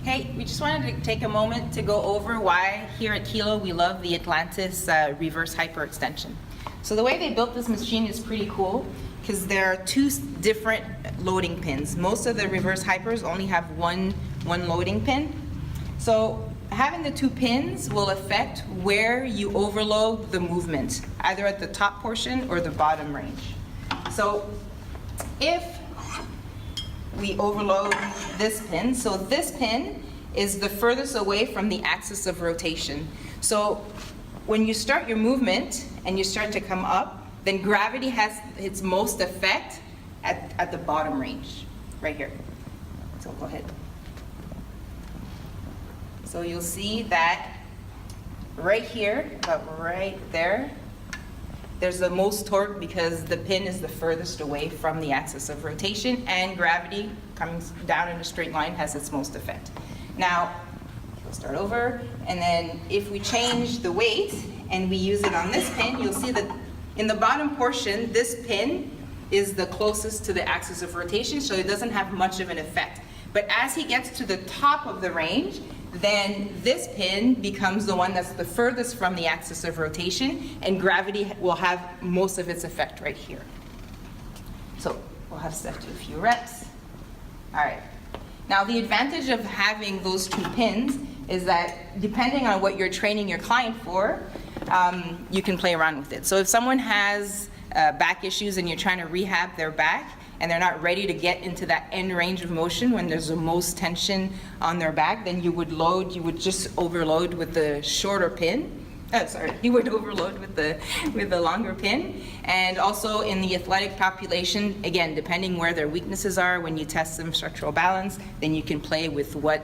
Hey, we just wanted to take a moment to go over why here at Kilo we love the Atlantis Reverse Hyperextension. So the way they built this machine is pretty cool because there are two different loading pins. Most of the reverse hypers only have one loading pin. So having the two pins will affect where you overload the movement, either at the top portion or the bottom range. So if we overload this pin, so this pin is the furthest away from the axis of rotation. So when you start your movement and you start to come up, then gravity has its most effect at the bottom range, right here. So go ahead. So you'll see that right here, about right there, there's the most torque because the pin is the furthest away from the axis of rotation, and gravity coming down in a straight line has its most effect. Now, we'll start over, and then if we change the weight and we use it on this pin, you'll see that in the bottom portion, this pin is the closest to the axis of rotation, so it doesn't have much of an effect. But as he gets to the top of the range, then this pin becomes the one that's the furthest from the axis of rotation, and gravity will have most of its effect right here. So we'll have Steph do a few reps. All right. Now the advantage of having those two pins is that depending on what you're training your client for, you can play around with it. So if someone has back issues and you're trying to rehab their back, and they're not ready to get into that end range of motion when there's the most tension on their back, then you would just overload with the shorter pin. You would overload with the longer pin. And also in the athletic population, again, depending where their weaknesses are, when you test them structural balance, then you can play with what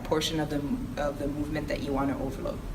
portion of the movement that you want to overload.